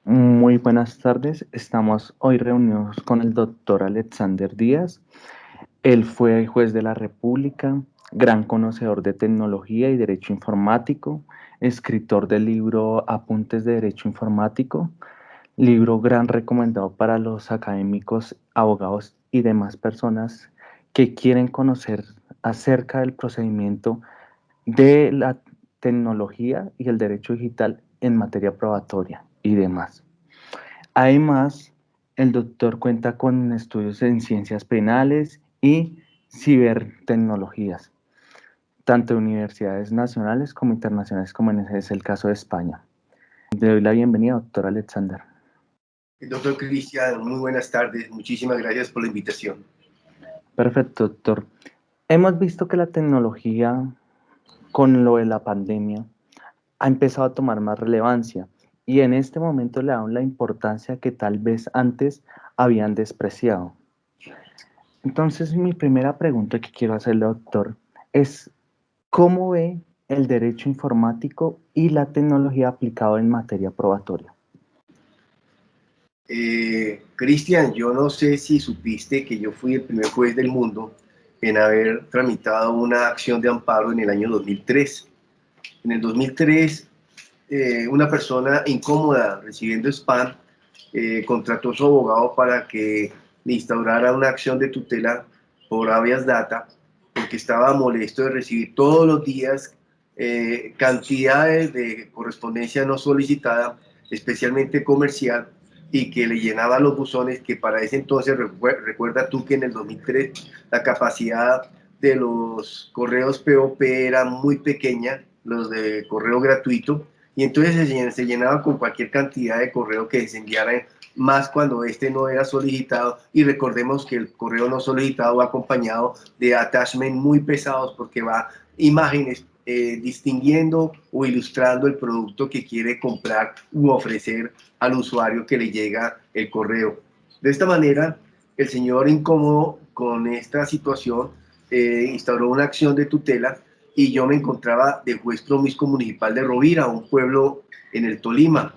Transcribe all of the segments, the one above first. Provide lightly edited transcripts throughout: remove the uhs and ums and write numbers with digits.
Muy buenas tardes. Estamos hoy reunidos con el doctor Alexander Díaz. Él fue juez de la República, gran conocedor de tecnología y derecho informático, escritor del libro Apuntes de Derecho Informático, libro gran recomendado para los académicos, abogados y demás personas que quieren conocer acerca del procedimiento de la tecnología y el derecho digital en materia probatoria y demás. Además, el doctor cuenta con estudios en ciencias penales y cibertecnologías, tanto de universidades nacionales como internacionales, como es el caso de España. Le doy la bienvenida, doctor Alexander. Doctor Cristian, muy buenas tardes. Muchísimas gracias por la invitación. Perfecto, doctor. Hemos visto que la tecnología, con lo de la pandemia, ha empezado a tomar más relevancia y en este momento le dan la importancia que tal vez antes habían despreciado. Entonces, mi primera pregunta que quiero hacerle, doctor, es ¿cómo ve el derecho informático y la tecnología aplicado en materia probatoria? Cristian, yo no sé si supiste que yo fui el primer juez del mundo en haber tramitado una acción de amparo en el año 2003. En el 2003, una persona incómoda recibiendo spam contrató a su abogado para que le instaurara una acción de tutela por habeas data, porque estaba molesto de recibir todos los días cantidades de correspondencia no solicitada, especialmente comercial, y que le llenaba los buzones, que para ese entonces, recuerda tú que en el 2003 la capacidad de los correos POP era muy pequeña, los de correo gratuito, y entonces se llenaba con cualquier cantidad de correo que se enviara, más cuando este no era solicitado. Y recordemos que el correo no solicitado va acompañado de attachments muy pesados, porque va imágenes distinguiendo o ilustrando el producto que quiere comprar u ofrecer al usuario que le llega el correo. De esta manera, el señor incómodo con esta situación instauró una acción de tutela, y yo me encontraba de juez promiscuo municipal de Rovira, un pueblo en el Tolima.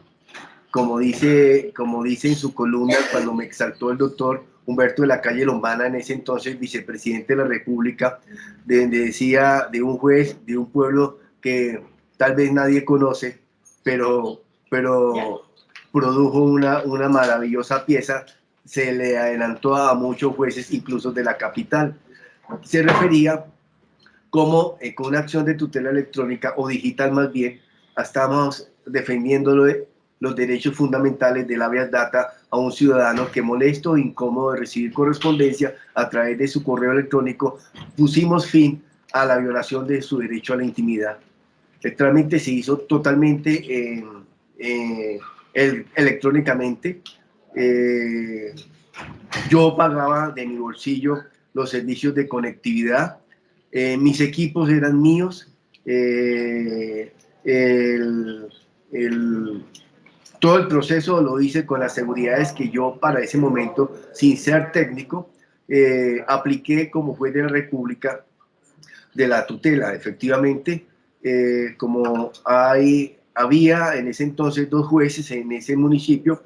Como dice en su columna, cuando me exaltó el doctor Humberto de la Calle Lombana, en ese entonces vicepresidente de la República, decía de un juez de un pueblo que tal vez nadie conoce, pero produjo una maravillosa pieza, se le adelantó a muchos jueces, incluso de la capital. Se refería como con una acción de tutela electrónica o digital más bien, estamos defendiendo los derechos fundamentales del habeas data a un ciudadano que, molesto o incómodo de recibir correspondencia a través de su correo electrónico, pusimos fin a la violación de su derecho a la intimidad. El trámite se hizo totalmente electrónicamente. Eh, yo pagaba de mi bolsillo los servicios de conectividad, mis equipos eran míos, el, el, todo el proceso lo hice con las seguridades que yo para ese momento, sin ser técnico, apliqué como juez de la República de la tutela. Efectivamente, como había en ese entonces dos jueces en ese municipio,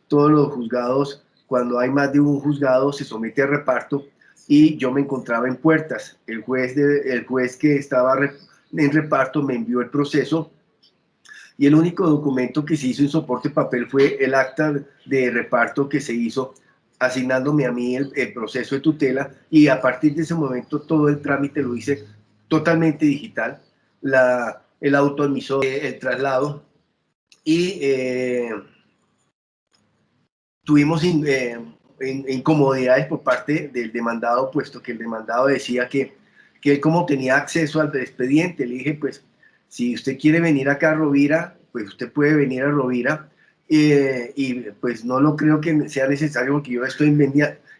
todos los juzgados, cuando hay más de un juzgado, se somete a reparto, y yo me encontraba en Puertas. El juez que estaba en reparto me envió el proceso, y el único documento que se hizo en soporte papel fue el acta de reparto que se hizo asignándome a mí el proceso de tutela, y a partir de ese momento todo el trámite lo hice totalmente digital, el autoemisor, el traslado, y tuvimos incomodidades por parte del demandado, puesto que el demandado decía que él, como tenía acceso al expediente, le dije, pues, si usted quiere venir acá a Rovira, pues usted puede venir a Rovira, y pues no lo creo que sea necesario, porque yo estoy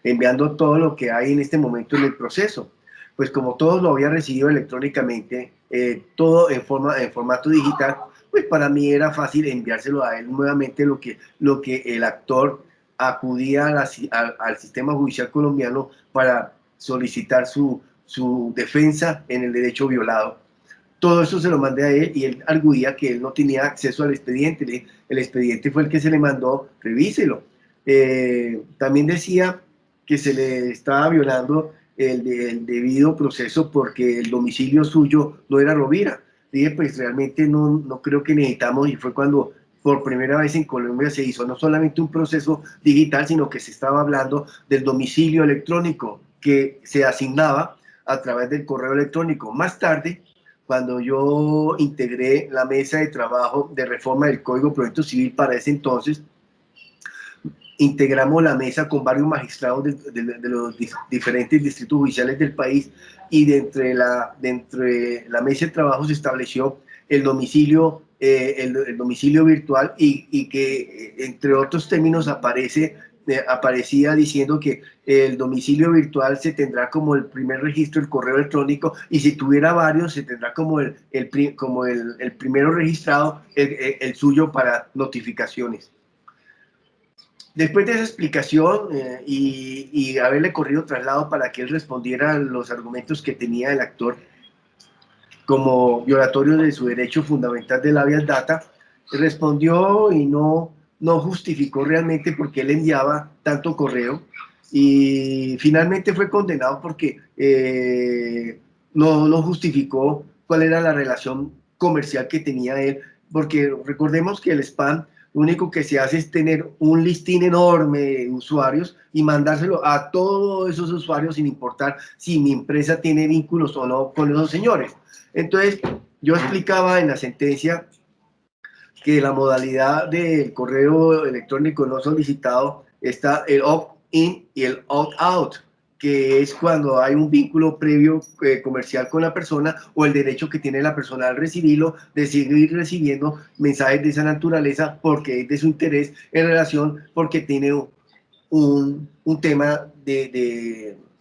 enviando todo lo que hay en este momento en el proceso. Pues como todos lo había recibido electrónicamente, todo en formato digital, pues para mí era fácil enviárselo a él nuevamente, lo que el actor acudía al sistema judicial colombiano para solicitar su defensa en el derecho violado. todo eso se lo mandé a él y él arguía que él no tenía acceso al expediente. El expediente fue el que se le mandó, revíselo. También decía que se le estaba violando el debido proceso porque el domicilio suyo no era Rovira. Dije, pues realmente no creo que necesitamos, y fue cuando por primera vez en Colombia se hizo no solamente un proceso digital, sino que se estaba hablando del domicilio electrónico que se asignaba a través del correo electrónico. Más tarde, cuando yo integré la mesa de trabajo de reforma del Código de Proceso Civil para ese entonces, integramos la mesa con varios magistrados de los diferentes distritos judiciales del país y de la mesa de trabajo se estableció el domicilio, el domicilio virtual y que entre otros términos aparecía diciendo que el domicilio virtual se tendrá como el primer registro el correo electrónico y si tuviera varios se tendrá como el primero registrado el suyo para notificaciones. Después de esa explicación y haberle corrido traslado para que él respondiera a los argumentos que tenía el actor como violatorio de su derecho fundamental del habeas data, respondió y no justificó realmente por qué él enviaba tanto correo y finalmente fue condenado porque no justificó cuál era la relación comercial que tenía él, porque recordemos que el spam lo único que se hace es tener un listín enorme de usuarios y mandárselo a todos esos usuarios sin importar si mi empresa tiene vínculos o no con esos señores. Entonces, yo explicaba en la sentencia que la modalidad del correo electrónico no solicitado está el opt-in y el opt-out, que es cuando hay un vínculo previo comercial con la persona o el derecho que tiene la persona al recibirlo de seguir recibiendo mensajes de esa naturaleza porque es de su interés en relación porque tiene un tema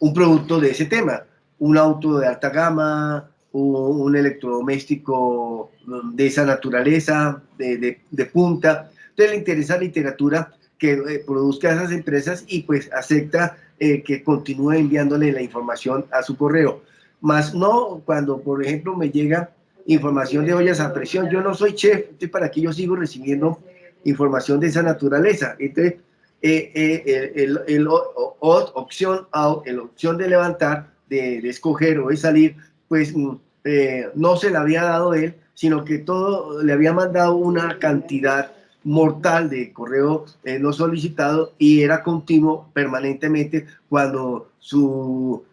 un producto de ese tema, un auto de alta gama, un electrodoméstico de esa naturaleza, de punta. Entonces le interesa literatura que produzca a esas empresas y pues acepta que continúe enviándole la información a su correo. Más no cuando, por ejemplo, me llega información de ollas a presión. Yo no soy chef, entonces para qué yo sigo recibiendo información de esa naturaleza. Entonces, opción out, la opción de levantar, de escoger o de salir, pues no se le había dado él, sino que todo le había mandado una cantidad mortal de correo no solicitado y era continuo permanentemente cuando su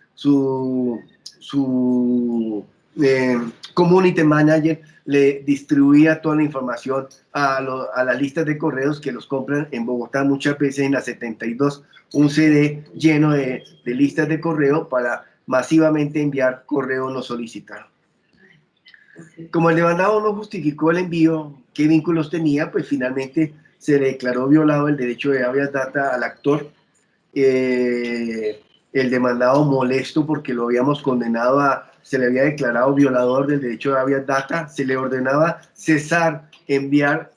community manager le distribuía toda la información a las listas de correos que los compran en Bogotá muchas veces en la 72, un CD lleno de listas de correo para masivamente enviar correo no solicitado. Como el demandado no justificó el envío, qué vínculos tenía, pues finalmente se le declaró violado el derecho de habeas data al actor. El demandado molesto porque lo habíamos condenado se le había declarado violador del derecho de habeas data, se le ordenaba cesar enviar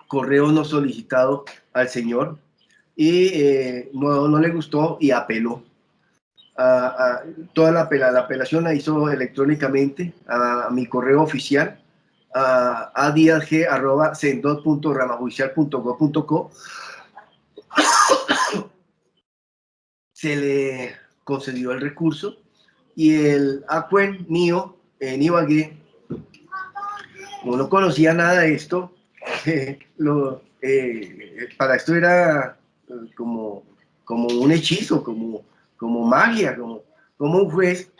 correo no solicitado al señor y no le gustó y apeló. Toda la apelación la hizo electrónicamente a mi correo oficial, a diasg@sendot.ramajudicial.gov.co. Se le concedió el recurso y el acuen mío en Ibagué, como no conocía nada de esto, para esto era como un hechizo, como magia, como un juez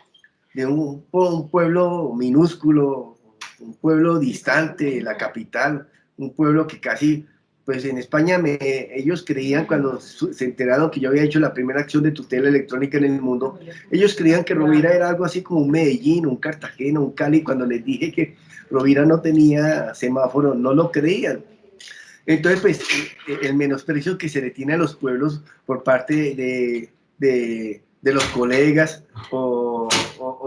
de un pueblo minúsculo, un pueblo distante de la capital, un pueblo que casi, pues en España ellos creían cuando se enteraron que yo había hecho la primera acción de tutela electrónica en el mundo, ellos creían que Rovira era algo así como un Medellín, un Cartagena, un Cali. Cuando les dije que Rovira no tenía semáforo, no lo creían. Entonces, pues, el menosprecio que se le tiene a los pueblos por parte de los colegas o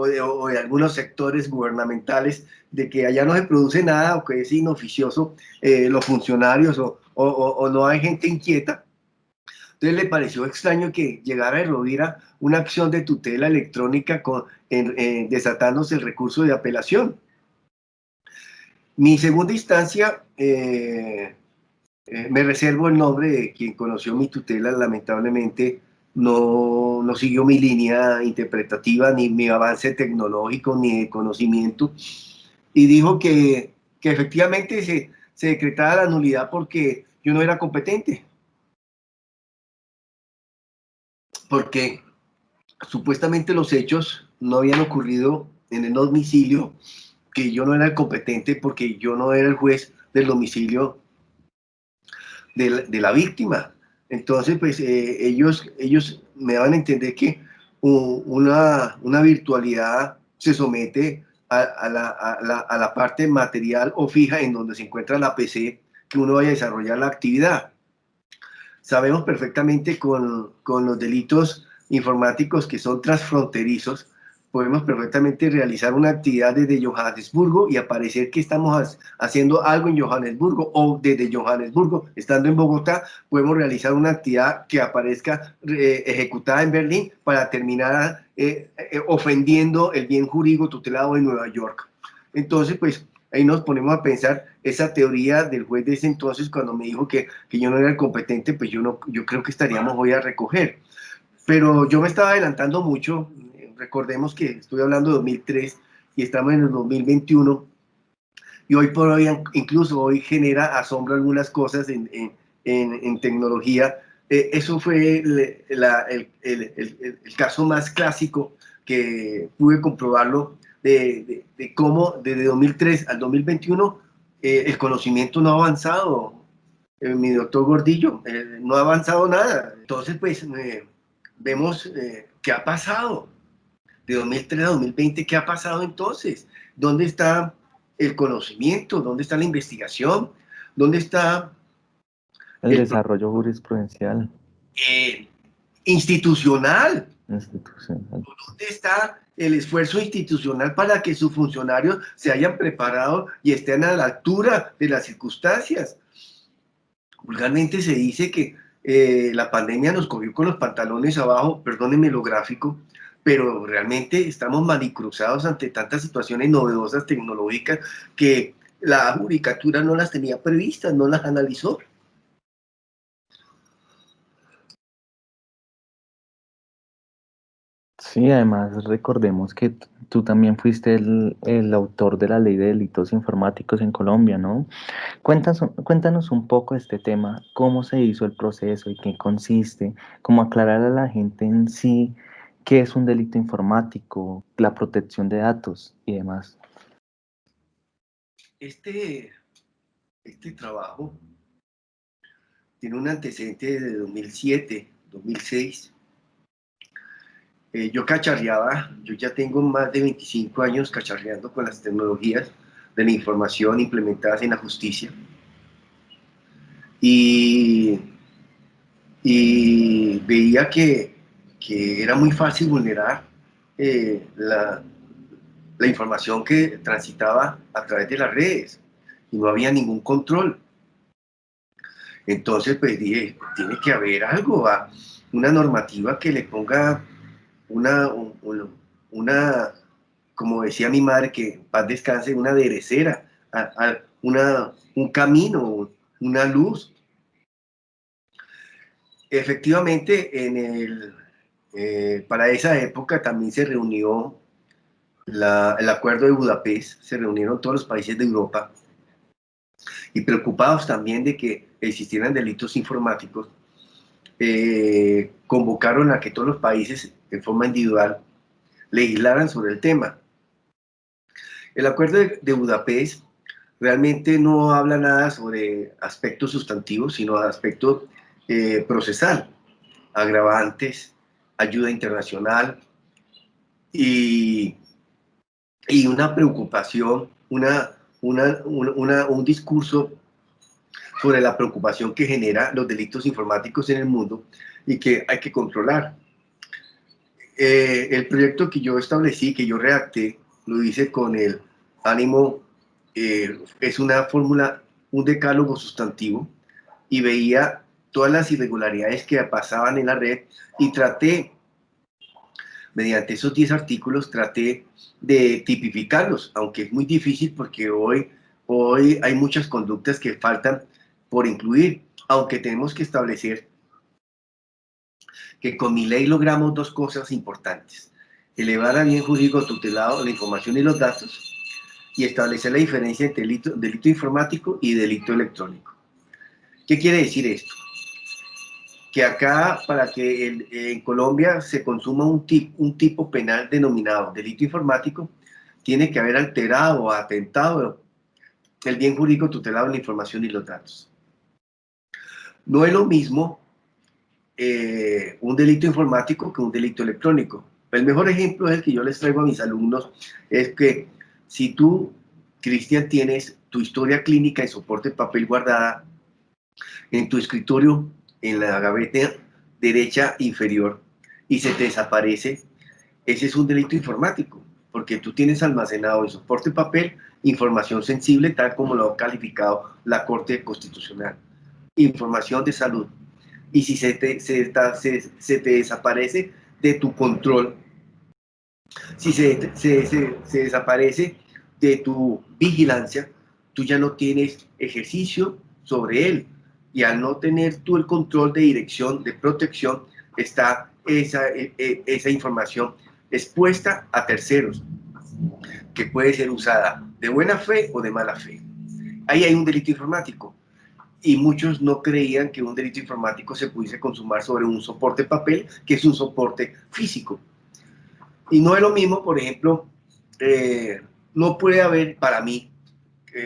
de algunos sectores gubernamentales, de que allá no se produce nada o que es inoficioso los funcionarios o no hay gente inquieta. Entonces le pareció extraño que llegara de Rovira una acción de tutela electrónica desatándose el recurso de apelación. Mi segunda instancia, me reservo el nombre de quien conoció mi tutela, lamentablemente no siguió mi línea interpretativa, ni mi avance tecnológico, ni de conocimiento, y dijo que efectivamente se decretaba la nulidad porque yo no era competente, porque supuestamente los hechos no habían ocurrido en el domicilio, que yo no era el competente porque yo no era el juez del domicilio de la víctima. Entonces, pues ellos me daban a entender que una virtualidad se somete a la parte material o fija en donde se encuentra la PC que uno vaya a desarrollar la actividad. Sabemos perfectamente con los delitos informáticos que son transfronterizos, podemos perfectamente realizar una actividad desde Johannesburgo y aparecer que estamos haciendo algo en Johannesburgo, o desde Johannesburgo, estando en Bogotá, podemos realizar una actividad que aparezca ejecutada en Berlín para terminar ofendiendo el bien jurídico tutelado en Nueva York. Entonces, pues ahí nos ponemos a pensar esa teoría del juez de ese entonces cuando me dijo que yo no era el competente, pues yo creo que estaríamos hoy a recoger. Pero yo me estaba adelantando mucho. Recordemos que estoy hablando de 2003 y estamos en el 2021, y hoy por hoy, incluso hoy genera asombro algunas cosas en tecnología. Eso fue el caso más clásico que pude comprobarlo de cómo desde 2003 al 2021 el conocimiento no ha avanzado. Mi doctor Gordillo, no ha avanzado nada. Entonces, pues vemos qué ha pasado de 2003 a 2020. ¿Qué ha pasado entonces? ¿Dónde está el conocimiento? ¿Dónde está la investigación? ¿Dónde está El el desarrollo jurisprudencial eh, institucional? institucional. ¿Dónde está el esfuerzo institucional para que sus funcionarios se hayan preparado y estén a la altura de las circunstancias? Vulgarmente se dice que la pandemia nos cogió con los pantalones abajo, perdónenme lo gráfico, pero realmente estamos manicruzados ante tantas situaciones novedosas tecnológicas que la judicatura no las tenía previstas, no las analizó. Sí, además recordemos que tú también fuiste el autor de la ley de delitos informáticos en Colombia, ¿no? Cuéntanos un poco este tema, cómo se hizo el proceso y qué consiste, cómo aclarar a la gente en sí qué es un delito informático, la protección de datos y demás. Este, este trabajo tiene un antecedente de 2007, 2006. Yo cacharreaba, yo ya tengo más de 25 años cacharreando con las tecnologías de la información implementadas en la justicia. Y, y veía que era muy fácil vulnerar la información que transitaba a través de las redes y no había ningún control. Entonces, pues dije, tiene que haber algo, una normativa que le ponga una, como decía mi madre, que en paz descanse, una derecera, un camino, una luz. Efectivamente, para esa época también se reunió el Acuerdo de Budapest, se reunieron todos los países de Europa y preocupados también de que existieran delitos informáticos, convocaron a que todos los países de forma individual legislaran sobre el tema. El Acuerdo de Budapest realmente no habla nada sobre aspectos sustantivos, sino aspectos procesal, agravantes, ayuda internacional y, y una preocupación, un discurso sobre la preocupación que genera los delitos informáticos en el mundo y que hay que controlar. El proyecto que yo establecí, que yo redacté, lo hice con el ánimo, es una fórmula, un decálogo sustantivo, y veía todas las irregularidades que pasaban en la red y traté, mediante esos 10 artículos, traté de tipificarlos, aunque es muy difícil porque Hoy hay muchas conductas que faltan por incluir, aunque tenemos que establecer que con mi ley logramos dos cosas importantes: elevar al bien jurídico tutelado la información y los datos, y establecer la diferencia entre delito informático y delito electrónico. ¿Qué quiere decir esto? Que acá, para que en Colombia se consuma un tipo penal denominado delito informático, tiene que haber alterado o atentado el bien jurídico tutelado en la información y los datos. No es lo mismo un delito informático que un delito electrónico. El mejor ejemplo es el que yo les traigo a mis alumnos, es que si tú, Cristian, tienes tu historia clínica en soporte de papel guardada en tu escritorio, en la gaveta derecha inferior, y se te desaparece, ese es un delito informático, porque tú tienes almacenado en soporte de papel información sensible, tal como lo ha calificado la Corte Constitucional, información de salud. Y si se te desaparece de tu control, si se desaparece de tu vigilancia, tú ya no tienes ejercicio sobre él. Y al no tener tú el control de dirección, de protección, está esa información expuesta a terceros, que puede ser usada de buena fe o de mala fe. Ahí hay un delito informático. Y muchos no creían que un delito informático se pudiese consumar sobre un soporte papel, que es un soporte físico. Y no es lo mismo, por ejemplo, no puede haber para mí,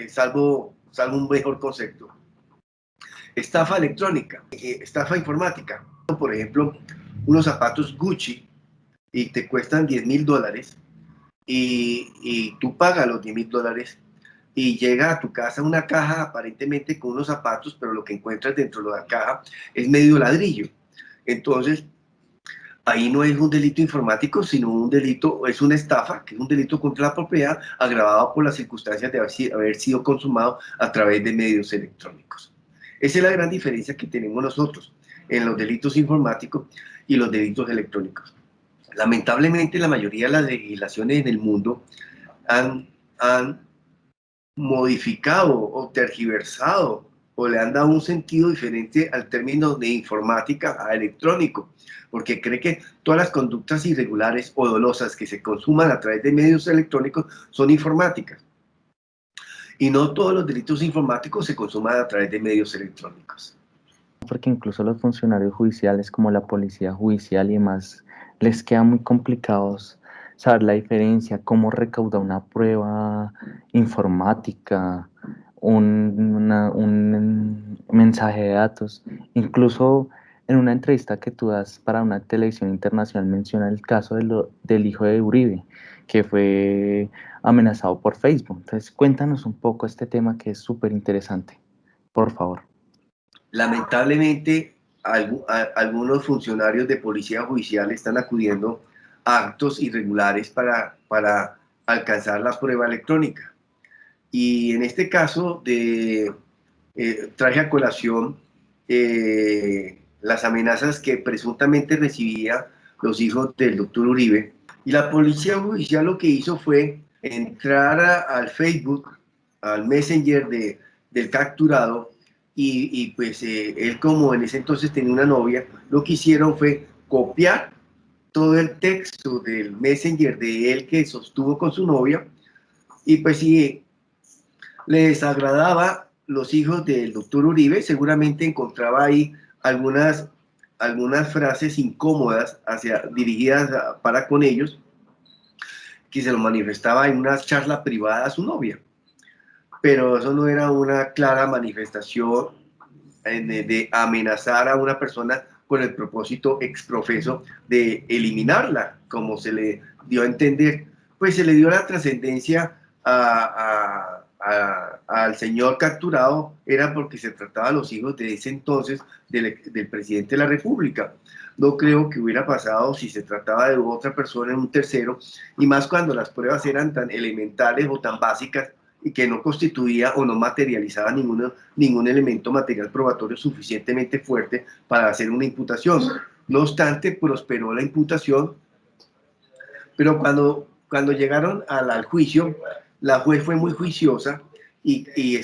salvo un mejor concepto, estafa electrónica, estafa informática. Por ejemplo, unos zapatos Gucci y te cuestan $10.000 y tú pagas los $10.000 y llega a tu casa una caja aparentemente con unos zapatos, pero lo que encuentras dentro de la caja es medio ladrillo. Entonces, ahí no es un delito informático, sino un delito, es una estafa, que es un delito contra la propiedad agravado por las circunstancias de haber sido consumado a través de medios electrónicos. Esa es la gran diferencia que tenemos nosotros en los delitos informáticos y los delitos electrónicos. Lamentablemente, la mayoría de las legislaciones en el mundo han modificado o tergiversado o le han dado un sentido diferente al término de informática a electrónico, porque cree que todas las conductas irregulares o dolosas que se consuman a través de medios electrónicos son informáticas. Y no todos los delitos informáticos se consuman a través de medios electrónicos. Porque incluso los funcionarios judiciales como la policía judicial y demás les queda muy complicados saber la diferencia, cómo recaudar una prueba informática, un mensaje de datos. Incluso en una entrevista que tú das para una televisión internacional menciona el caso del hijo de Uribe, que fue amenazado por Facebook. Entonces cuéntanos un poco este tema que es súper interesante, por favor. Lamentablemente, algunos funcionarios de policía judicial están acudiendo a actos irregulares para alcanzar la prueba electrónica. Y en este caso traje a colación las amenazas que presuntamente recibían los hijos del doctor Uribe. Y la policía judicial lo que hizo fue entrar al Facebook, al Messenger del capturado, y pues él, como en ese entonces tenía una novia, lo que hicieron fue copiar todo el texto del Messenger de él que sostuvo con su novia, y pues si le desagradaba los hijos del doctor Uribe, seguramente encontraba ahí algunas frases incómodas dirigidas para con ellos, que se lo manifestaba en una charla privada a su novia. Pero eso no era una clara manifestación de amenazar a una persona con el propósito exprofeso de eliminarla, como se le dio a entender. Pues se le dio la trascendencia al señor capturado, era porque se trataba de los hijos de ese entonces del presidente de la República. No creo que hubiera pasado si se trataba de otra persona, un tercero, y más cuando las pruebas eran tan elementales o tan básicas y que no constituía o no materializaba ningún elemento material probatorio suficientemente fuerte para hacer una imputación. No obstante, prosperó la imputación, pero cuando llegaron al juicio, la juez fue muy juiciosa y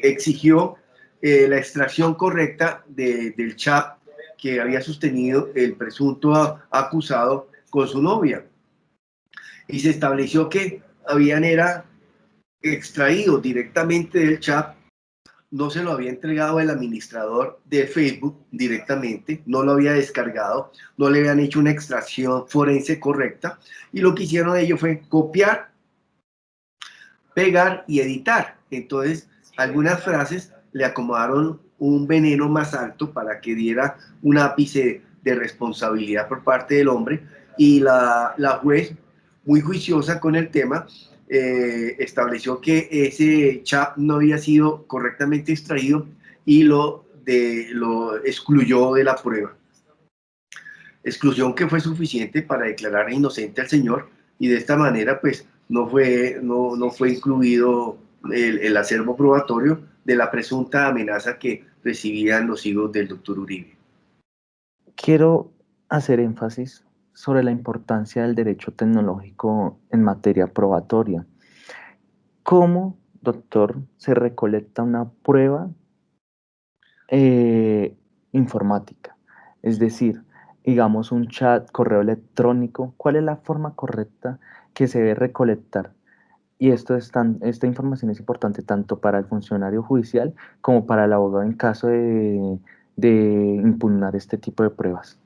exigió la extracción correcta del chat que había sostenido el presunto acusado con su novia. Y se estableció que habían era extraído directamente del chat, no se lo había entregado el administrador de Facebook directamente, no lo había descargado, no le habían hecho una extracción forense correcta, y lo que hicieron ellos fue copiar, pegar y editar. Entonces, algunas frases le acomodaron un veneno más alto para que diera un ápice de responsabilidad por parte del hombre, y la juez, muy juiciosa con el tema, estableció que ese chat no había sido correctamente extraído y lo excluyó de la prueba. Exclusión que fue suficiente para declarar inocente al señor, y de esta manera pues no fue incluido el acervo probatorio de la presunta amenaza que recibían los hijos del doctor Uribe. Quiero hacer énfasis sobre la importancia del derecho tecnológico en materia probatoria. ¿Cómo, doctor, se recolecta una prueba eh, informática? Es decir, digamos un chat, correo electrónico, ¿cuál es la forma correcta que se debe recolectar? Y esta información es importante tanto para el funcionario judicial como para el abogado en caso de impugnar este tipo de pruebas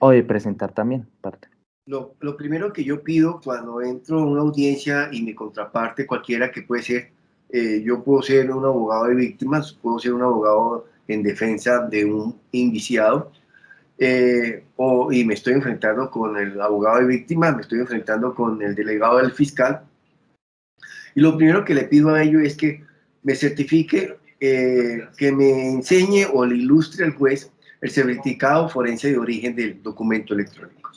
o de presentar también parte. Lo primero que yo pido cuando entro a una audiencia y mi contraparte, cualquiera que puede ser, yo puedo ser un abogado de víctimas, puedo ser un abogado en defensa de un indiciado, y me estoy enfrentando con el abogado de víctimas, me estoy enfrentando con el delegado del fiscal, y lo primero que le pido a ellos es que me certifique, que me enseñe o le ilustre al juez el certificado forense de origen del documento electrónico.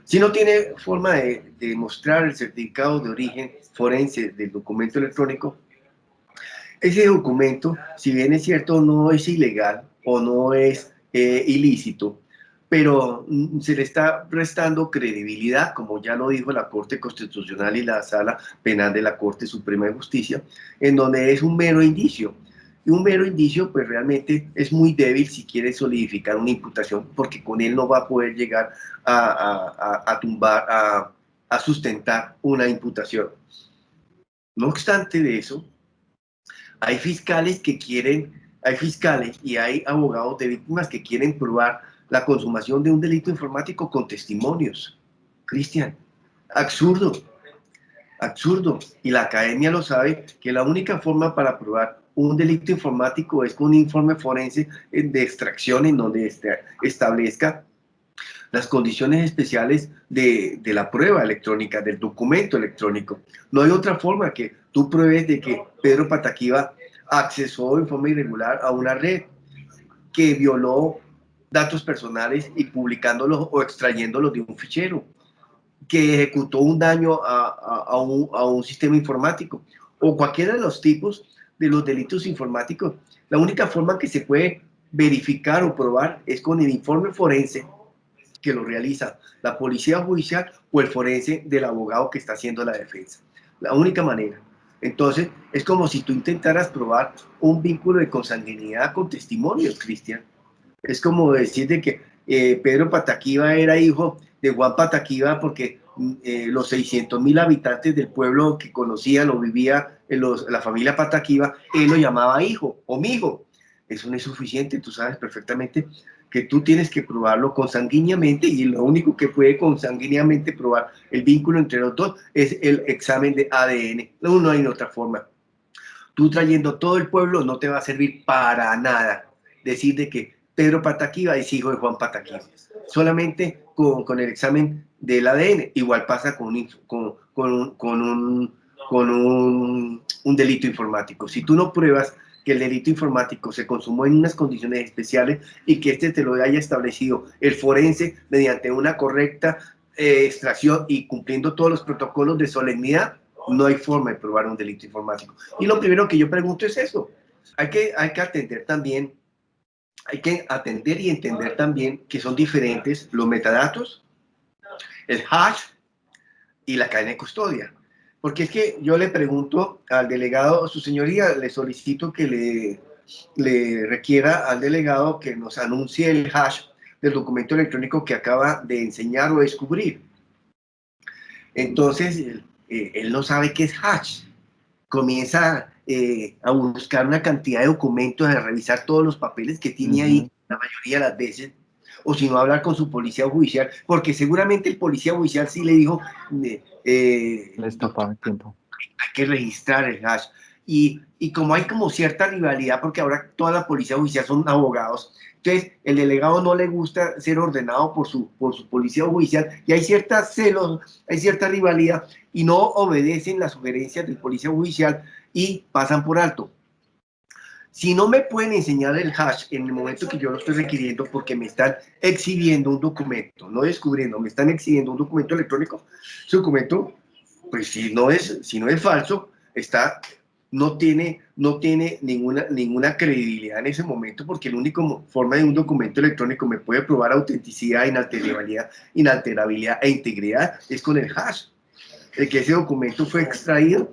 Si no tiene forma de mostrar el certificado de origen forense del documento electrónico, ese documento, si bien es cierto, no es ilegal o no es ilícito, pero se le está restando credibilidad, como ya lo dijo la Corte Constitucional y la Sala Penal de la Corte Suprema de Justicia, en donde es un mero indicio. Y un mero indicio, pues realmente es muy débil si quiere solidificar una imputación, porque con él no va a poder llegar a tumbar, a sustentar una imputación. No obstante de eso, hay fiscales hay fiscales y hay abogados de víctimas que quieren probar la consumación de un delito informático con testimonios. Cristian, absurdo, absurdo. Y la academia lo sabe, que la única forma para probar un delito informático es con un informe forense de extracción en donde establezca las condiciones especiales de la prueba electrónica, del documento electrónico. No hay otra forma que tú pruebes de que Pedro Pataquiva accesó en forma irregular a una red, que violó datos personales y publicándolos o extrayéndolos de un fichero, que ejecutó un daño a un sistema informático, o cualquiera de los tipos de los delitos informáticos. La única forma que se puede verificar o probar es con el informe forense que lo realiza la policía judicial o el forense del abogado que está haciendo la defensa. La única manera. Entonces, es como si tú intentaras probar un vínculo de consanguinidad con testimonios, Cristian. Es como decir de que Pedro Pataquiva era hijo de Juan Pataquiva porque los 600.000 habitantes del pueblo que conocían o vivía en la familia Pataquiva, él lo llamaba hijo o mijo. Eso no es suficiente, tú sabes perfectamente que tú tienes que probarlo consanguíneamente, y lo único que puede consanguíneamente probar el vínculo entre los dos es el examen de ADN. No hay otra forma. Tú trayendo todo el pueblo no te va a servir para nada decir de que Pedro Pataquiva es hijo de Juan Pataquiva. Solamente con el examen del ADN. Igual pasa con un delito informático. Si tú no pruebas que el delito informático se consumó en unas condiciones especiales y que este te lo haya establecido el forense mediante una correcta extracción y cumpliendo todos los protocolos de solemnidad, no hay forma de probar un delito informático. Y lo primero que yo pregunto es eso. Hay que atender también, hay que atender y entender también que son diferentes los metadatos, el hash y la cadena de custodia. Porque es que yo le pregunto al delegado, su señoría, le solicito que le requiera al delegado que nos anuncie el hash del documento electrónico que acaba de enseñar o descubrir. Entonces, él no sabe qué es hash. Comienza a buscar una cantidad de documentos, a revisar todos los papeles que tiene ahí, la mayoría de las veces, o si no, hablar con su policía judicial, porque seguramente el policía judicial sí le dijo, Les doctor, tapaba el tiempo. hay que registrar el hash. Y como hay como cierta rivalidad, porque ahora toda la policía judicial son abogados, entonces el delegado no le gusta ser ordenado por su policía judicial y hay ciertas celos, hay cierta rivalidad y no obedecen las sugerencias del policía judicial y pasan por alto. Si no me pueden enseñar el hash en el momento que yo lo estoy requiriendo porque me están exhibiendo un documento, no descubriendo, me están exhibiendo un documento electrónico, ese documento, pues si no es falso, está, no tiene ninguna credibilidad en ese momento porque la única forma de un documento electrónico me puede probar autenticidad, inalterabilidad e integridad es con el hash, el que ese documento fue extraído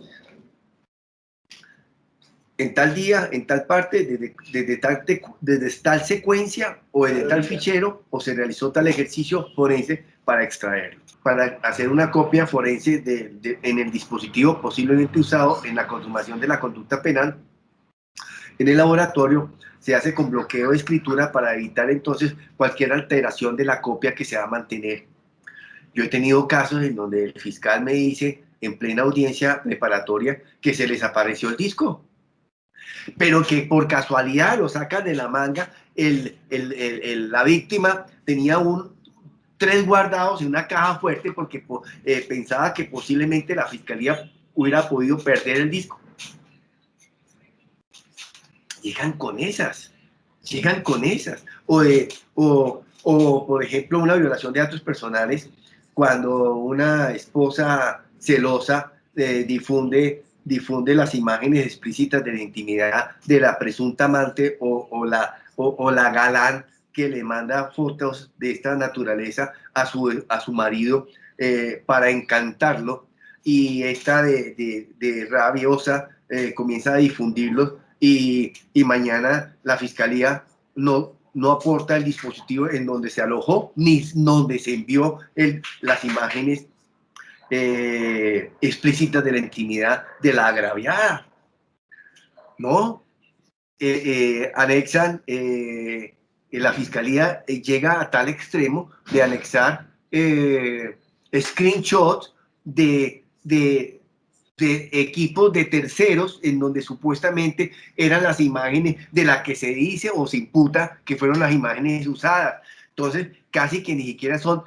en tal día, en tal parte, desde tal secuencia o desde tal fichero, o se realizó tal ejercicio forense para extraerlo, para hacer una copia forense en el dispositivo posiblemente usado en la consumación de la conducta penal. En el laboratorio se hace con bloqueo de escritura para evitar entonces cualquier alteración de la copia que se va a mantener. Yo he tenido casos en donde el fiscal me dice en plena audiencia preparatoria que se les apareció el disco, pero que por casualidad lo sacan de la manga, la víctima tenía tres guardados en una caja fuerte porque pensaba que posiblemente la fiscalía hubiera podido perder el disco. Llegan con esas, llegan con esas. O, por ejemplo, una violación de datos personales, cuando una esposa celosa difunde las imágenes explícitas de la intimidad de la presunta amante o la galán que le manda fotos de esta naturaleza a su marido para encantarlo, y esta de rabiosa comienza a difundirlos y mañana la fiscalía no aporta el dispositivo en donde se alojó ni donde se envió las imágenes explícitas de la intimidad de la agraviada, ¿no? Anexan, la fiscalía llega a tal extremo de anexar screenshots de equipos de terceros en donde supuestamente eran las imágenes de las que se dice o se imputa que fueron las imágenes usadas. Entonces, casi que ni siquiera son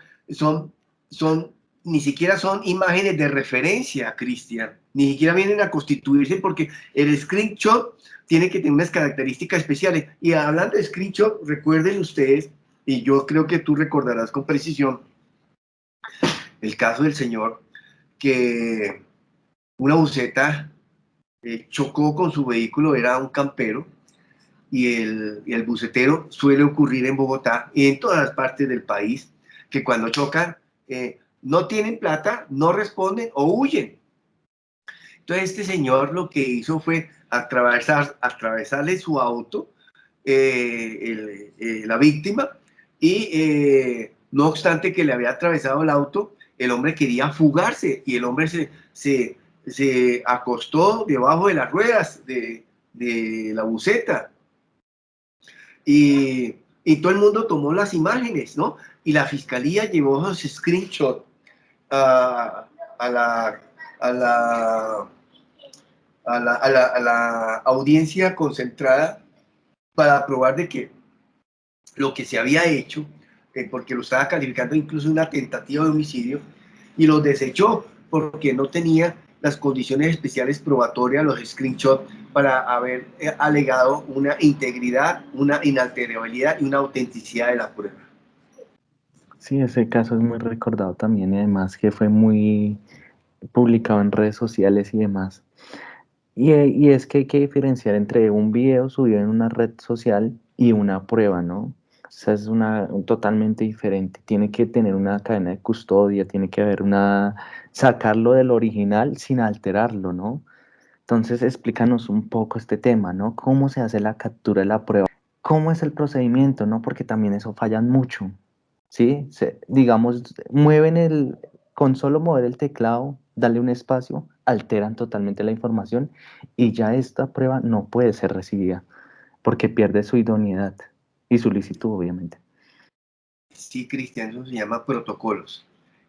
ni siquiera son imágenes de referencia, Cristian. Ni siquiera vienen a constituirse porque el screenshot tiene que tener unas características especiales. Y hablando de screenshot, recuerden ustedes, y yo creo que tú recordarás con precisión, el caso del señor que una buseta chocó con su vehículo, era un campero, y el bucetero suele ocurrir en Bogotá y en todas las partes del país, que cuando chocan no tienen plata, no responden o huyen. Entonces este señor lo que hizo fue atravesarle su auto, la víctima, y no obstante que le había atravesado el auto, el hombre quería fugarse y el hombre se acostó debajo de las ruedas de la buseta y todo el mundo tomó las imágenes, ¿no? Y la fiscalía llevó esos screenshots a, a la, a la a la audiencia concentrada para probar de que lo que se había hecho, porque lo estaba calificando incluso una tentativa de homicidio, y lo desechó porque no tenía las condiciones especiales probatorias, los screenshots, para haber alegado una integridad, una inalterabilidad y una autenticidad de la prueba. Sí, ese caso es muy recordado también y además que fue muy publicado en redes sociales y demás. Y es que hay que diferenciar entre un video subido en una red social y una prueba, ¿no? Esa es totalmente diferente. Tiene que tener una cadena de custodia, tiene que haber sacarlo del original sin alterarlo, ¿no? Entonces, explícanos un poco este tema, ¿no? ¿Cómo se hace la captura de la prueba? ¿Cómo es el procedimiento, no? Porque también eso fallan mucho, ¿sí? Digamos, con solo mover el teclado, darle un espacio, alteran totalmente la información y ya esta prueba no puede ser recibida porque pierde su idoneidad y su licitud, obviamente. Sí, Cristian, eso se llama protocolos.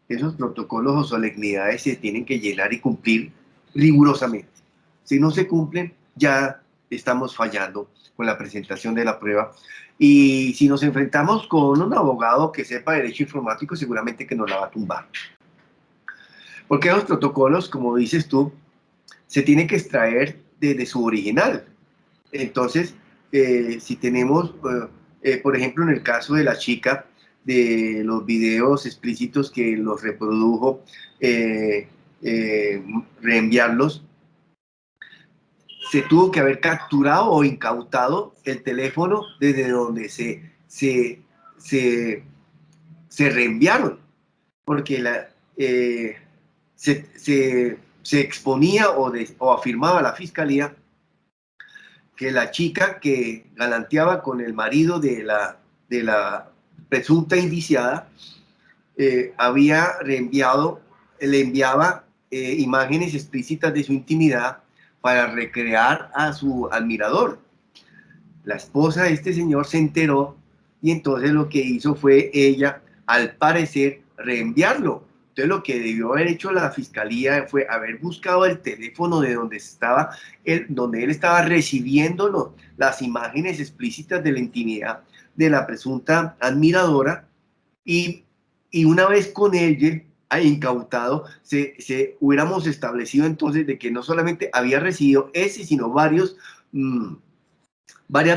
Esos protocolos o solemnidades se tienen que llenar y cumplir rigurosamente. Si no se cumplen, ya estamos fallando con la presentación de la prueba. Y si nos enfrentamos con un abogado que sepa derecho informático, seguramente que nos la va a tumbar. Porque los protocolos, como dices tú, se tienen que extraer desde su original. Entonces, si tenemos, por ejemplo, en el caso de la chica, de los videos explícitos que los reprodujo, eh, reenviarlos, se tuvo que haber capturado o incautado el teléfono desde donde se, se reenviaron, porque se exponía o afirmaba la fiscalía que la chica que galanteaba con el marido de la presunta indiciada había reenviado, le enviaba imágenes explícitas de su intimidad para recrear a su admirador. La esposa de este señor se enteró y entonces lo que hizo fue ella, al parecer, reenviarlo. Entonces lo que debió haber hecho la fiscalía fue haber buscado el teléfono de donde él estaba recibiendo las imágenes explícitas de la intimidad de la presunta admiradora y, y una vez con ella incautado, hubiéramos establecido entonces de que no solamente había recibido ese, sino varias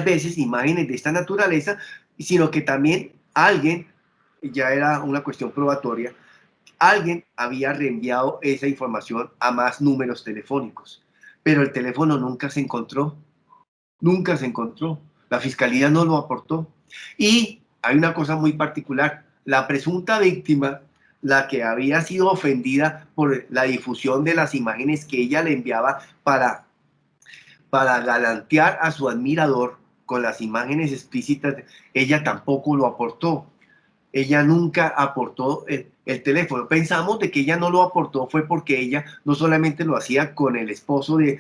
veces imágenes de esta naturaleza, sino que también alguien, ya era una cuestión probatoria, alguien había reenviado esa información a más números telefónicos, pero el teléfono nunca se encontró, nunca se encontró, la fiscalía no lo aportó. Y hay una cosa muy particular, la presunta víctima, la que había sido ofendida por la difusión de las imágenes que ella le enviaba para galantear a su admirador con las imágenes explícitas, ella tampoco lo aportó. Ella nunca aportó el teléfono. Pensamos de que ella no lo aportó fue porque ella no solamente lo hacía con el esposo de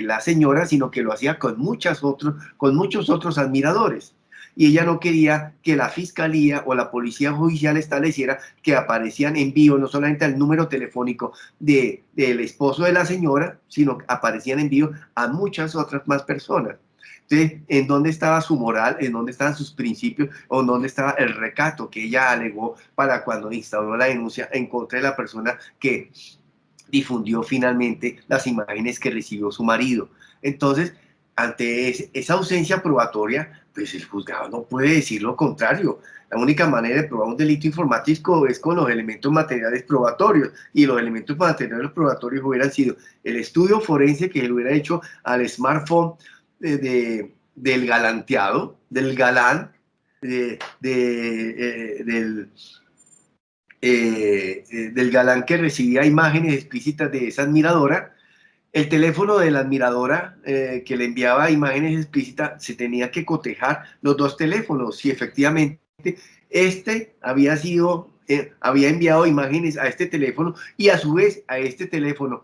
la señora, sino que lo hacía con muchos otros admiradores. Y ella no quería que la fiscalía o la policía judicial estableciera que aparecían en vivo no solamente al número telefónico del esposo de la señora, sino que aparecían en vivo a muchas otras más personas. Entonces, ¿en dónde estaba su moral? ¿En dónde estaban sus principios? ¿O en dónde estaba el recato que ella alegó para cuando instauró la denuncia en contra de la persona que difundió finalmente las imágenes que recibió su marido? Entonces, ante esa ausencia probatoria, pues el juzgado no puede decir lo contrario. La única manera de probar un delito informático es con los elementos materiales probatorios, y los elementos materiales probatorios hubieran sido el estudio forense que él hubiera hecho al smartphone del galanteado, del galán, del galán que recibía imágenes explícitas de esa admiradora. El teléfono de la admiradora que le enviaba imágenes explícitas, se tenía que cotejar los dos teléfonos, si efectivamente este había enviado imágenes a este teléfono y a su vez a este teléfono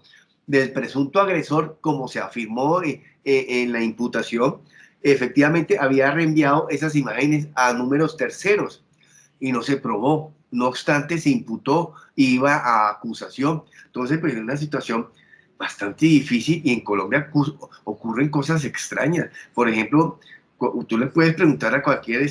del presunto agresor, como se afirmó en la imputación, efectivamente había reenviado esas imágenes a números terceros y no se probó. No obstante, se imputó y iba a acusación. Entonces, pues es una situación bastante difícil y en Colombia ocurren cosas extrañas. Por ejemplo, tú le puedes preguntar a cualquier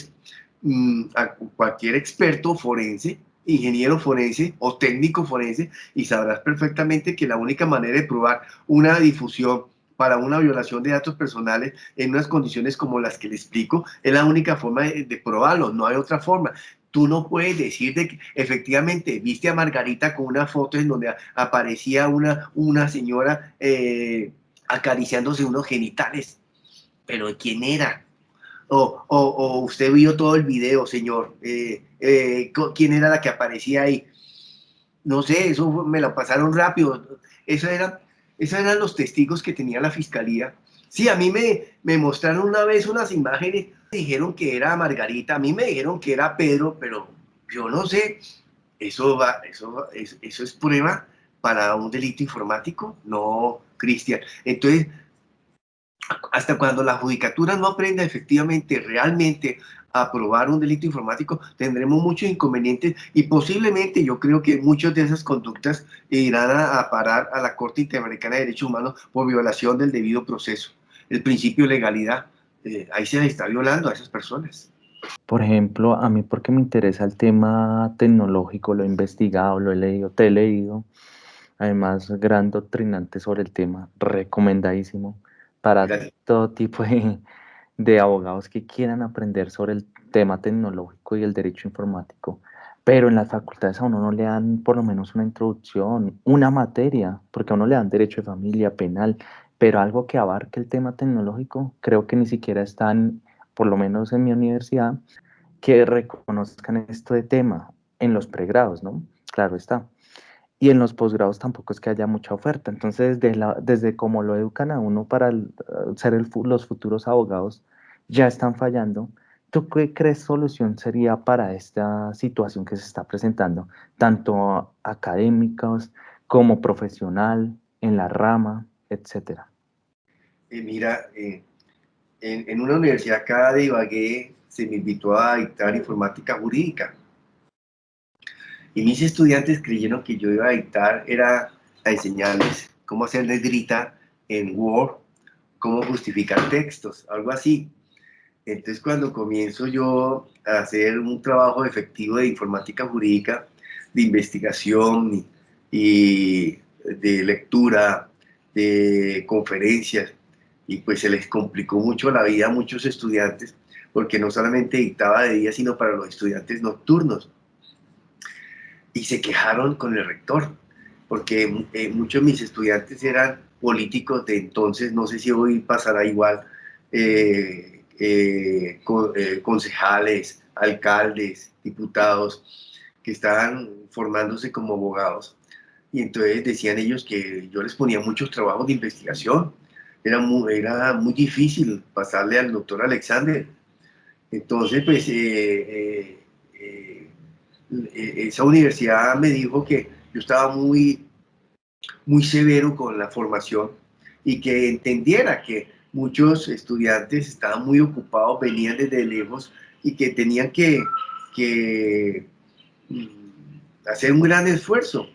experto forense, ingeniero forense o técnico forense, y sabrás perfectamente que la única manera de probar una difusión para una violación de datos personales en unas condiciones como las que le explico, es la única forma de probarlo, no hay otra forma. Tú no puedes decir de que efectivamente viste a Margarita con una foto en donde aparecía una señora acariciándose unos genitales, pero ¿quién era? o usted vio todo el video, señor. ¿Quién era la que aparecía ahí? No sé, eso me lo pasaron rápido. Esos eran los testigos que tenía la fiscalía. Sí, a mí me mostraron una vez unas imágenes, dijeron que era Margarita, a mí me dijeron que era Pedro, pero yo no sé, eso es prueba para un delito informático, no, Cristian. Entonces, hasta cuando la judicatura no aprenda efectivamente, realmente a probar un delito informático, tendremos muchos inconvenientes y posiblemente yo creo que muchas de esas conductas irán a parar a la Corte Interamericana de Derechos Humanos por violación del debido proceso. El principio de legalidad, ahí se les está violando a esas personas. Por ejemplo, a mí porque me interesa el tema tecnológico, lo he investigado, lo he leído, te he leído. Además, gran doctrinante sobre el tema, recomendadísimo para Gracias. todo tipo de abogados que quieran aprender sobre el tema tecnológico y el derecho informático. Pero en las facultades a uno no le dan por lo menos una introducción, una materia, porque a uno le dan derecho de familia, penal, pero algo que abarque el tema tecnológico, creo que ni siquiera están, por lo menos en mi universidad, que reconozcan esto de tema en los pregrados, ¿no? Claro está. Y en los posgrados tampoco es que haya mucha oferta. Entonces, desde cómo lo educan a uno para ser los futuros abogados, ya están fallando. ¿Tú qué crees solución sería para esta situación que se está presentando, tanto académicos como profesional, en la rama, etcétera? Mira, en una universidad acá de Ibagué se me invitó a dictar informática jurídica. Y mis estudiantes creyeron que yo iba a dictar, era a enseñarles cómo hacer negrita en Word, cómo justificar textos, algo así. Entonces, cuando comienzo yo a hacer un trabajo efectivo de informática jurídica, de investigación y de lectura, de conferencias, y pues se les complicó mucho la vida a muchos estudiantes, porque no solamente dictaba de día, sino para los estudiantes nocturnos. Y se quejaron con el rector, porque muchos de mis estudiantes eran políticos de entonces, no sé si hoy pasará igual, concejales, alcaldes, diputados, que estaban formándose como abogados. Y entonces decían ellos que yo les ponía muchos trabajos de investigación. Era muy difícil pasarle al doctor Alexander. Entonces, pues, esa universidad me dijo que yo estaba muy severo con la formación y que entendiera que muchos estudiantes estaban muy ocupados, venían desde lejos y que tenían que hacer un gran esfuerzo.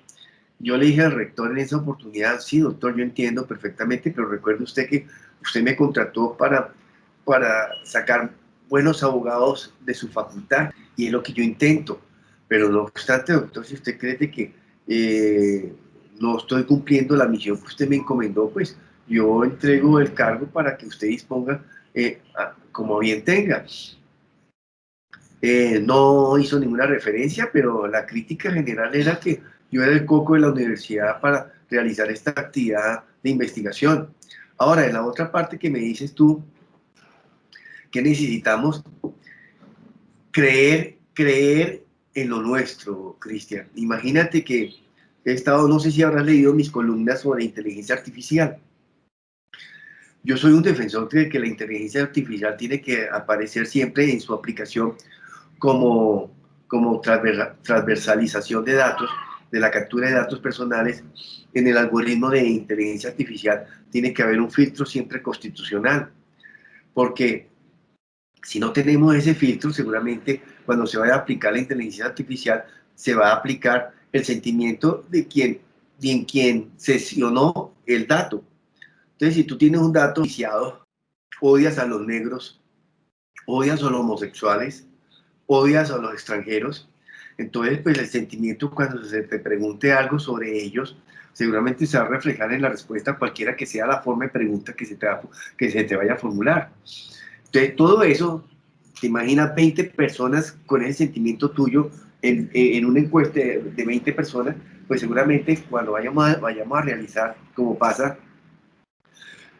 Yo le dije al rector en esa oportunidad, sí, doctor, yo entiendo perfectamente, pero recuerde usted que usted me contrató para sacar buenos abogados de su facultad y es lo que yo intento. Pero no obstante, doctor, si usted cree de que no estoy cumpliendo la misión que usted me encomendó, pues yo entrego el cargo para que usted disponga como bien tenga. No hizo ninguna referencia, pero la crítica general era que yo era el coco de la universidad para realizar esta actividad de investigación. Ahora, en la otra parte que me dices tú, que necesitamos creer en lo nuestro, Cristian. Imagínate que he estado, no sé si habrás leído mis columnas sobre inteligencia artificial. Yo soy un defensor de que la inteligencia artificial tiene que aparecer siempre en su aplicación como transversalización de datos, de la captura de datos personales. En el algoritmo de inteligencia artificial tiene que haber un filtro siempre constitucional, porque si no tenemos ese filtro, seguramente cuando se vaya a aplicar la inteligencia artificial, se va a aplicar el sentimiento de quien sesionó el dato. Entonces, si tú tienes un dato viciado, odias a los negros, odias a los homosexuales, odias a los extranjeros, entonces pues el sentimiento cuando se te pregunte algo sobre ellos, seguramente se va a reflejar en la respuesta cualquiera que sea la forma de pregunta que se te vaya a formular. Entonces todo eso, te imaginas 20 personas con ese sentimiento tuyo en una encuesta de 20 personas, pues seguramente cuando vayamos a realizar, como pasa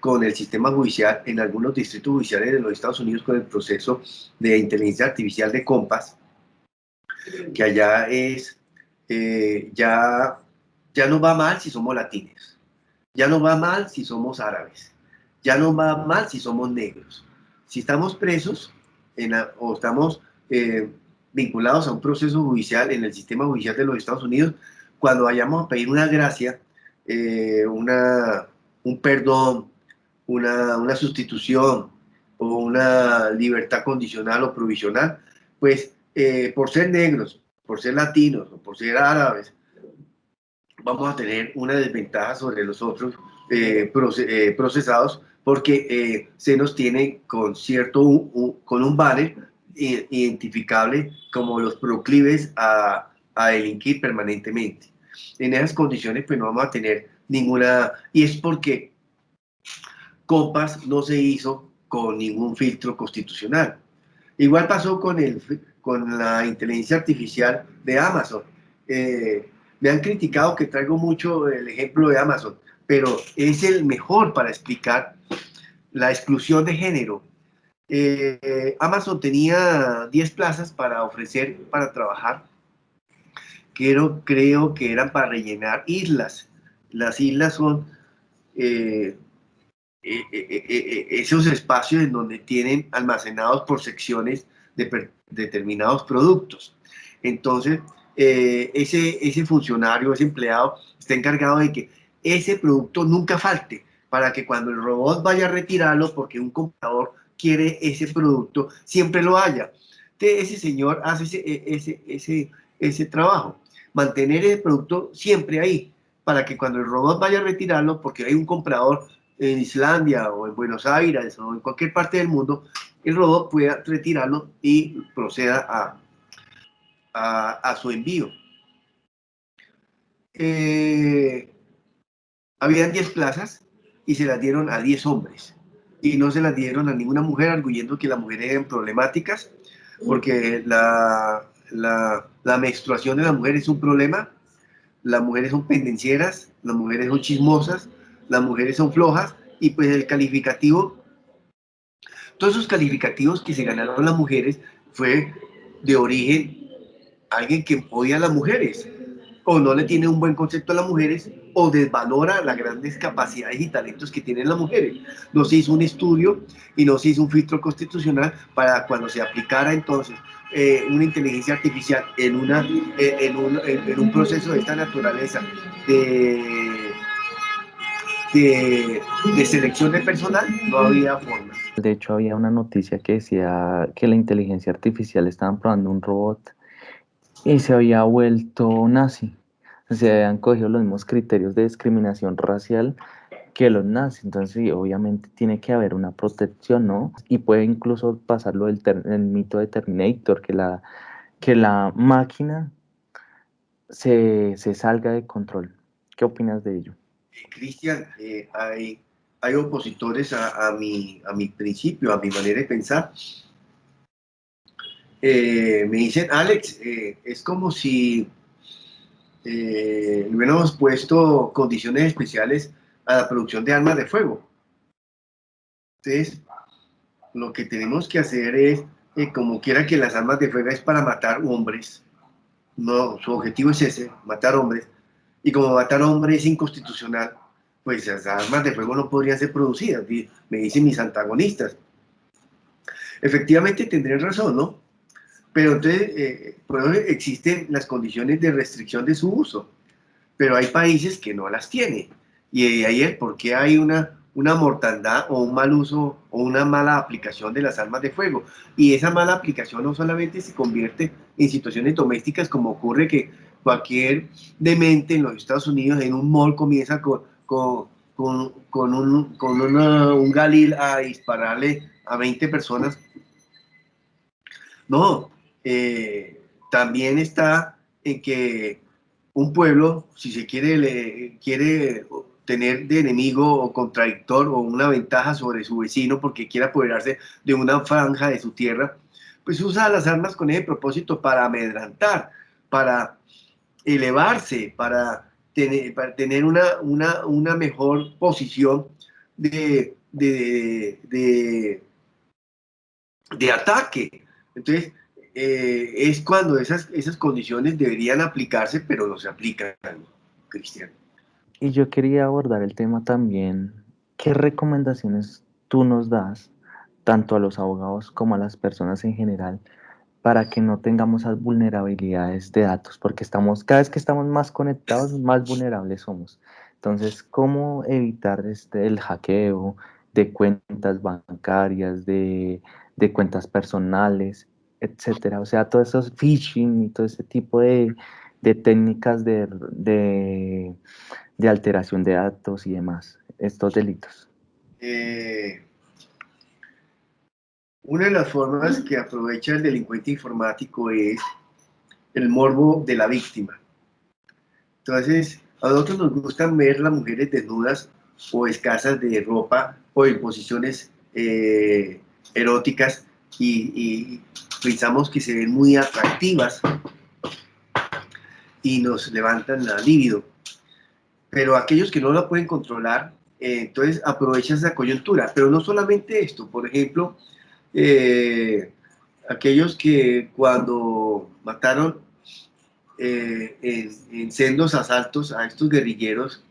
con el sistema judicial en algunos distritos judiciales de los Estados Unidos con el proceso de inteligencia artificial de COMPAS, que allá es, ya no va mal si somos latinos, ya no va mal si somos árabes, ya no va mal si somos negros. Si estamos presos o estamos vinculados a un proceso judicial en el sistema judicial de los Estados Unidos, cuando vayamos a pedir una gracia, un perdón, una sustitución o una libertad condicional o provisional, pues por ser negros, por ser latinos o por ser árabes, vamos a tener una desventaja sobre los otros procesados porque se nos tiene con con un banner identificable como los proclives a delinquir permanentemente. En esas condiciones pues no vamos a tener ninguna, y es porque COMPAS no se hizo con ningún filtro constitucional. Igual pasó con la inteligencia artificial de Amazon. Me han criticado que traigo mucho el ejemplo de Amazon, pero es el mejor para explicar la exclusión de género. Amazon tenía 10 plazas para ofrecer, para trabajar. Creo que eran para rellenar islas. Las islas son esos espacios en donde tienen almacenados por secciones de determinados productos. Entonces, ese funcionario, ese empleado, está encargado de que ese producto nunca falte, para que cuando el robot vaya a retirarlo, porque un comprador quiere ese producto, siempre lo haya. Entonces, ese señor hace ese trabajo, mantener el producto siempre ahí, para que cuando el robot vaya a retirarlo, porque hay un comprador en Islandia o en Buenos Aires o en cualquier parte del mundo, el robot pueda retirarlo y proceda a su envío. Habían 10 plazas y se las dieron a 10 hombres y no se las dieron a ninguna mujer, arguyendo que las mujeres eran problemáticas porque la menstruación de la mujer es un problema, las mujeres son pendencieras, las mujeres son chismosas, las mujeres son flojas, y pues el calificativo, todos esos calificativos que se ganaron las mujeres fue de origen alguien que odia a las mujeres, o no le tiene un buen concepto a las mujeres, o desvalora las grandes capacidades y talentos que tienen las mujeres. No se hizo un estudio y no se hizo un filtro constitucional para cuando se aplicara entonces una inteligencia artificial en un proceso de esta naturaleza de selección de personal, no había forma. De hecho, había una noticia que decía que la inteligencia artificial estaban probando un robot y se había vuelto nazi. Se habían cogido los mismos criterios de discriminación racial que los nazis. Entonces, sí, obviamente tiene que haber una protección, ¿no? Y puede incluso pasar lo el mito de Terminator, que la máquina se salga de control. ¿Qué opinas de ello? Cristian, hay opositores a mi principio, a mi manera de pensar. Me dicen, Alex, es como si hubiéramos puesto condiciones especiales a la producción de armas de fuego. Entonces, lo que tenemos que hacer es, como quiera que las armas de fuego es para matar hombres, no, su objetivo es ese, matar hombres, y como matar hombres es inconstitucional, pues las armas de fuego no podrían ser producidas, me dicen mis antagonistas. Efectivamente tendrían razón, ¿no? Pero entonces, por eso existen las condiciones de restricción de su uso, pero hay países que no las tienen. Y de ahí es porque hay una mortandad o un mal uso o una mala aplicación de las armas de fuego. Y esa mala aplicación no solamente se convierte en situaciones domésticas, como ocurre que cualquier demente en los Estados Unidos en un mall comienza un galil a dispararle a 20 personas. No, también está en que un pueblo, si se quiere tener de enemigo o contradictor o una ventaja sobre su vecino porque quiere apoderarse de una franja de su tierra, pues usa las armas con ese propósito para amedrentar, para elevarse, para tener una mejor posición de, de, de, de ataque. Entonces, es cuando esas condiciones deberían aplicarse, pero no se aplican, Cristian. Y yo quería abordar el tema también, ¿qué recomendaciones tú nos das, tanto a los abogados como a las personas en general, para que no tengamos esas vulnerabilidades de datos? Porque cada vez que estamos más conectados, más vulnerables somos. Entonces, ¿cómo evitar el hackeo de cuentas bancarias, de cuentas personales, etcétera? O sea, todos esos phishing y todo ese tipo de técnicas de alteración de datos y demás, estos delitos. Eh, una de las formas que aprovecha el delincuente informático es el morbo de la víctima. Entonces, a nosotros nos gustan ver las mujeres desnudas o escasas de ropa o en posiciones eróticas y pensamos que se ven muy atractivas y nos levantan la libido. Pero aquellos que no la pueden controlar, entonces aprovechan esa coyuntura. Pero no solamente esto, por ejemplo, eh, aquellos que cuando mataron en sendos asaltos a estos guerrilleros,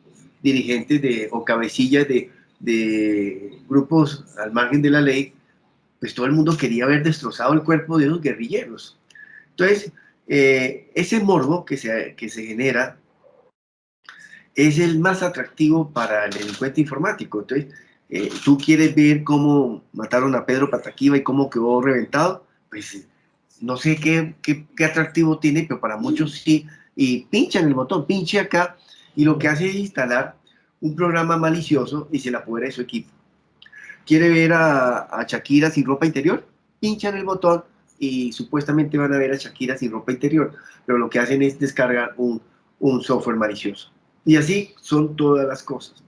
dirigentes o cabecillas de grupos al margen de la ley, pues todo el mundo quería ver destrozado el cuerpo de los guerrilleros. Entonces, ese morbo que se genera es el más atractivo para el delincuente informático. Entonces, tú quieres ver cómo mataron a Pedro Pataquiva y cómo quedó reventado, pues no sé qué atractivo tiene, pero para muchos sí. Y pinchan el botón, pinche acá, y lo que hace es instalar un programa malicioso y se la apodera de su equipo. ¿Quiere ver a Shakira sin ropa interior? Pinchan el botón y supuestamente van a ver a Shakira sin ropa interior, pero lo que hacen es descargar un software malicioso. Y así son todas las cosas.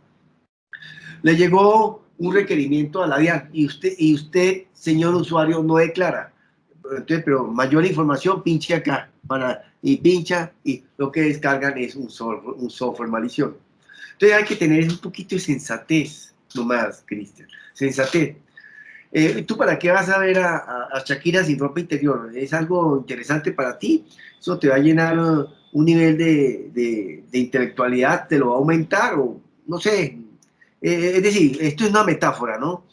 Le llegó un requerimiento a la DIAN y usted, señor usuario, no declara. Entonces, pero mayor información, pinche acá y pincha y lo que descargan es un software malicioso. Entonces hay que tener un poquito de sensatez, nomás, Cristian. Sensatez. ¿Tú para qué vas a ver a Shakira sin ropa interior? ¿Es algo interesante para ti? ¿Eso te va a llenar un nivel de intelectualidad? ¿Te lo va a aumentar? O no sé. Es decir, esto es una metáfora, ¿no?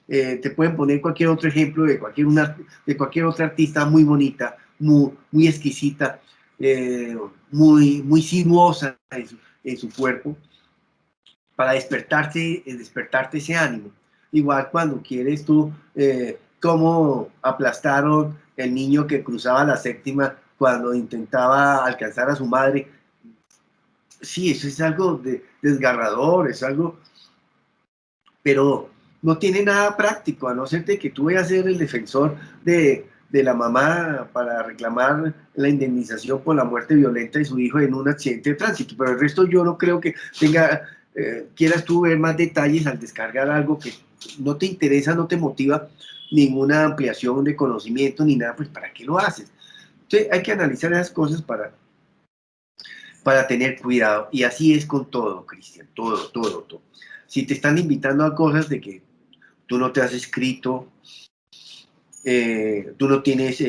Te pueden poner cualquier otro ejemplo de cualquier otra artista muy bonita, muy exquisita, muy sinuosa en su cuerpo, para despertarte ese ánimo. Igual cuando quieres tú, cómo aplastaron el niño que cruzaba la séptima cuando intentaba alcanzar a su madre. Sí, eso es algo desgarrador, es algo, pero no tiene nada práctico, a no ser de que tú vayas a ser el defensor de la mamá para reclamar la indemnización por la muerte violenta de su hijo en un accidente de tránsito. Pero el resto yo no creo que quieras tú ver más detalles al descargar algo que no te interesa, no te motiva ninguna ampliación de conocimiento ni nada. Pues ¿para qué lo haces? Entonces hay que analizar esas cosas para tener cuidado. Y así es con todo, Cristian, todo, todo, todo. Si te están invitando a cosas de que tú no te has escrito, tú no tienes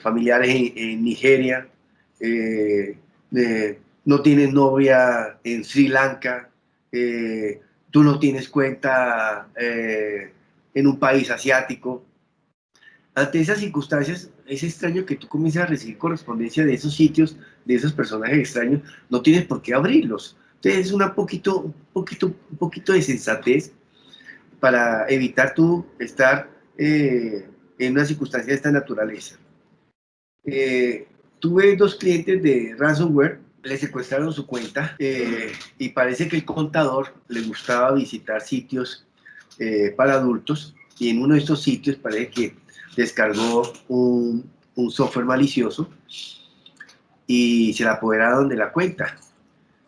familiares en Nigeria, eh, no tienes novia en Sri Lanka, tú no tienes cuenta en un país asiático. Ante esas circunstancias, es extraño que tú comiences a recibir correspondencia de esos sitios, de esos personajes extraños, no tienes por qué abrirlos. Entonces es un poquito de sensatez para evitar tú estar en una circunstancia de esta naturaleza. Eh, Tuve dos clientes de ransomware, le secuestraron su cuenta y parece que el contador le gustaba visitar sitios para adultos y en uno de estos sitios parece que descargó un software malicioso y se la apoderaron de la cuenta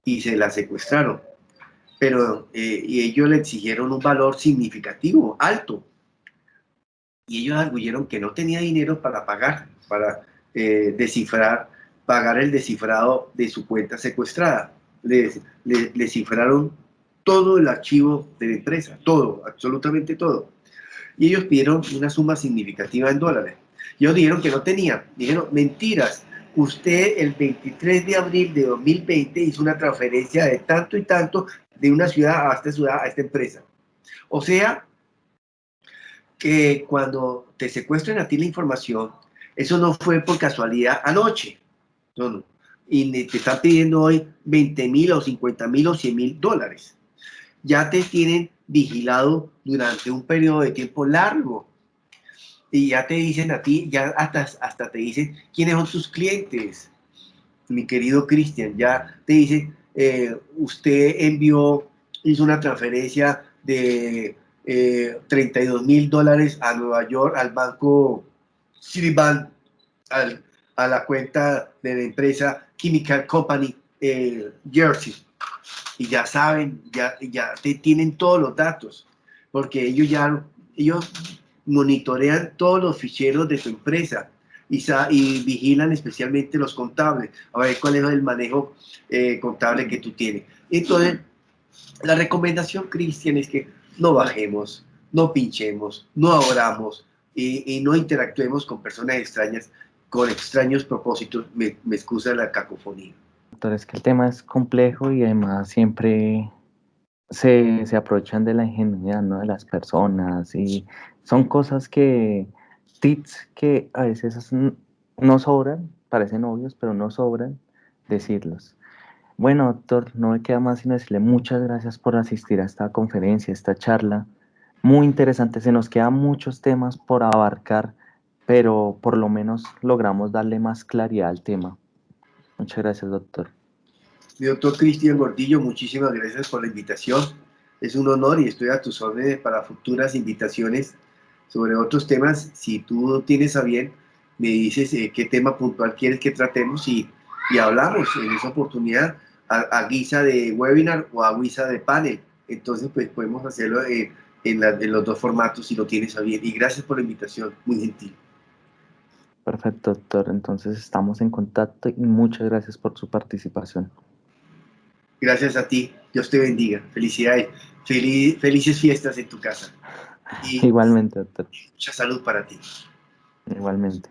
y se la secuestraron. Pero y ellos le exigieron un valor significativo, alto, y ellos arguyeron que no tenía dinero para pagar, para pagar el descifrado de su cuenta secuestrada. Le cifraron todo el archivo de la empresa, todo, absolutamente todo. Y ellos pidieron una suma significativa en dólares. Ellos dijeron que no tenían, dijeron, mentiras, usted el 23 de abril de 2020 hizo una transferencia de tanto y tanto de una ciudad, a esta empresa. O sea, que cuando te secuestren a ti la información, eso no fue por casualidad anoche, no, no. Y te están pidiendo hoy 20.000 o 50.000 o 100.000 dólares. Ya te tienen vigilado durante un periodo de tiempo largo. Y ya te dicen a ti, ya hasta te dicen quiénes son tus clientes. Mi querido Cristian, ya te dicen, usted hizo una transferencia de 32.000 dólares a Nueva York, al banco Citibank, a la cuenta de la empresa Chemical Company Jersey. Y ya saben, ya te tienen todos los datos, porque ellos monitorean todos los ficheros de tu empresa y vigilan especialmente los contables, a ver cuál es el manejo contable que tú tienes. Entonces, la recomendación, Cristian, es que no bajemos, no pinchemos, no abramos y no interactuemos con personas extrañas, con extraños propósitos. Me excusa la cacofonía. Doctor, es que el tema es complejo y además siempre se aprovechan de la ingenuidad, ¿no? De las personas y son cosas tips que a veces no sobran, parecen obvios, pero no sobran decirlos. Bueno, doctor, no me queda más sino decirle muchas gracias por asistir a esta conferencia, esta charla. Muy interesante, se nos quedan muchos temas por abarcar, pero por lo menos logramos darle más claridad al tema. Muchas gracias, doctor. Mi doctor Cristian Gordillo, muchísimas gracias por la invitación. Es un honor y estoy a tus órdenes para futuras invitaciones sobre otros temas. Si tú tienes a bien, me dices qué tema puntual quieres que tratemos y hablamos en esa oportunidad a guisa de webinar o a guisa de panel. Entonces, pues podemos hacerlo en los dos formatos si lo tienes a bien. Y gracias por la invitación, muy gentil. Perfecto, doctor. Entonces estamos en contacto y muchas gracias por su participación. Gracias a ti. Dios te bendiga. Felicidades. Felices fiestas en tu casa. Y Igualmente, doctor. mucha salud para ti. Igualmente.